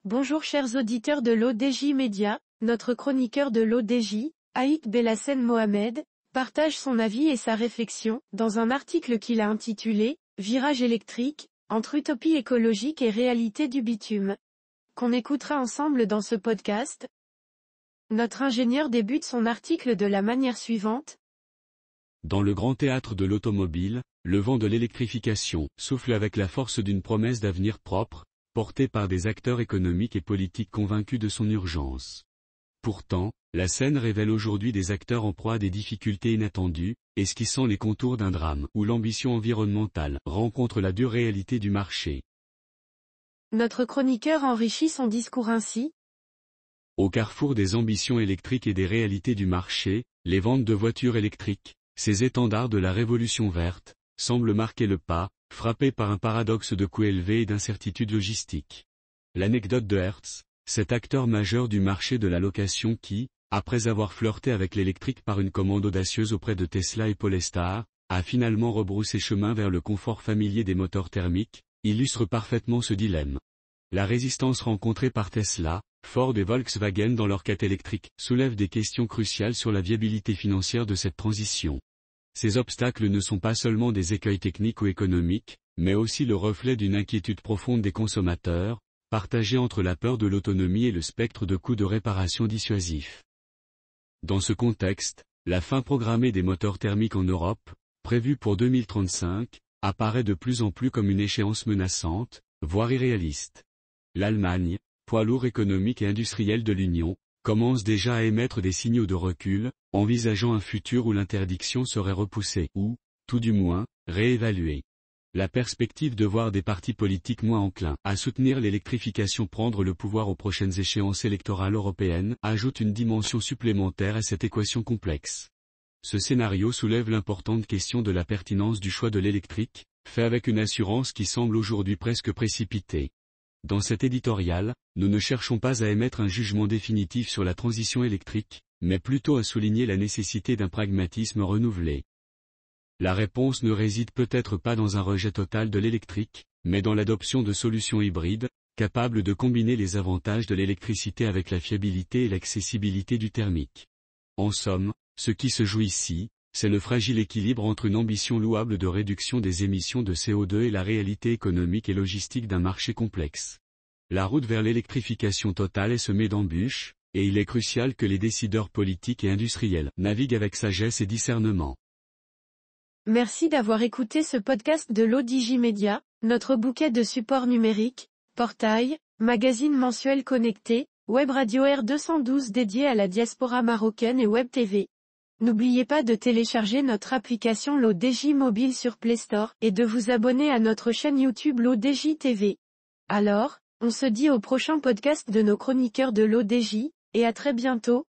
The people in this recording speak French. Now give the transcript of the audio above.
Bonjour chers auditeurs de l'ODJ Média, notre chroniqueur de l'ODJ, Aït Belhassen Mohamed, partage son avis et sa réflexion, dans un article qu'il a intitulé « Virage électrique, entre utopie écologique et réalité du bitume », qu'on écoutera ensemble dans ce podcast. Notre ingénieur débute son article de la manière suivante. Dans le grand théâtre de l'automobile, le vent de l'électrification souffle avec la force d'une promesse d'avenir propre, portée par des acteurs économiques et politiques convaincus de son urgence. Pourtant, la scène révèle aujourd'hui des acteurs en proie à des difficultés inattendues, esquissant les contours d'un drame où l'ambition environnementale rencontre la dure réalité du marché. Notre chroniqueur enrichit son discours ainsi. Au carrefour des ambitions électriques et des réalités du marché, les ventes de voitures électriques, ces étendards de la révolution verte, semblent marquer le pas, frappés par un paradoxe de coûts élevés et d'incertitudes logistiques. L'anecdote de Hertz, cet acteur majeur du marché de la location qui, après avoir flirté avec l'électrique par une commande audacieuse auprès de Tesla et Polestar, a finalement rebroussé chemin vers le confort familier des moteurs thermiques, illustre parfaitement ce dilemme. La résistance rencontrée par Tesla, Ford et Volkswagen dans leur quête électrique soulève des questions cruciales sur la viabilité financière de cette transition. Ces obstacles ne sont pas seulement des écueils techniques ou économiques, mais aussi le reflet d'une inquiétude profonde des consommateurs, partagée entre la peur de l'autonomie et le spectre de coûts de réparation dissuasifs. Dans ce contexte, la fin programmée des moteurs thermiques en Europe, prévue pour 2035, apparaît de plus en plus comme une échéance menaçante, voire irréaliste. L'Allemagne, poids lourd économique et industriel de l'Union, commence déjà à émettre des signaux de recul, envisageant un futur où l'interdiction serait repoussée ou, tout du moins, réévaluée. La perspective de voir des partis politiques moins enclins à soutenir l'électrification prendre le pouvoir aux prochaines échéances électorales européennes ajoute une dimension supplémentaire à cette équation complexe. Ce scénario soulève l'importante question de la pertinence du choix de l'électrique, fait avec une assurance qui semble aujourd'hui presque précipitée. Dans cet éditorial, nous ne cherchons pas à émettre un jugement définitif sur la transition électrique, mais plutôt à souligner la nécessité d'un pragmatisme renouvelé. La réponse ne réside peut-être pas dans un rejet total de l'électrique, mais dans l'adoption de solutions hybrides, capables de combiner les avantages de l'électricité avec la fiabilité et l'accessibilité du thermique. En somme, ce qui se joue ici, c'est le fragile équilibre entre une ambition louable de réduction des émissions de CO2 et la réalité économique et logistique d'un marché complexe. La route vers l'électrification totale est semée d'embûches, et il est crucial que les décideurs politiques et industriels naviguent avec sagesse et discernement. Merci d'avoir écouté ce podcast de l'ODJ Média, notre bouquet de supports numériques, portail, magazine mensuel connecté, web radio R212 dédié à la diaspora marocaine et web TV. N'oubliez pas de télécharger notre application l'ODJ Mobile sur Play Store et de vous abonner à notre chaîne YouTube l'ODJ TV. Alors, on se dit au prochain podcast de nos chroniqueurs de l'ODJ, et à très bientôt.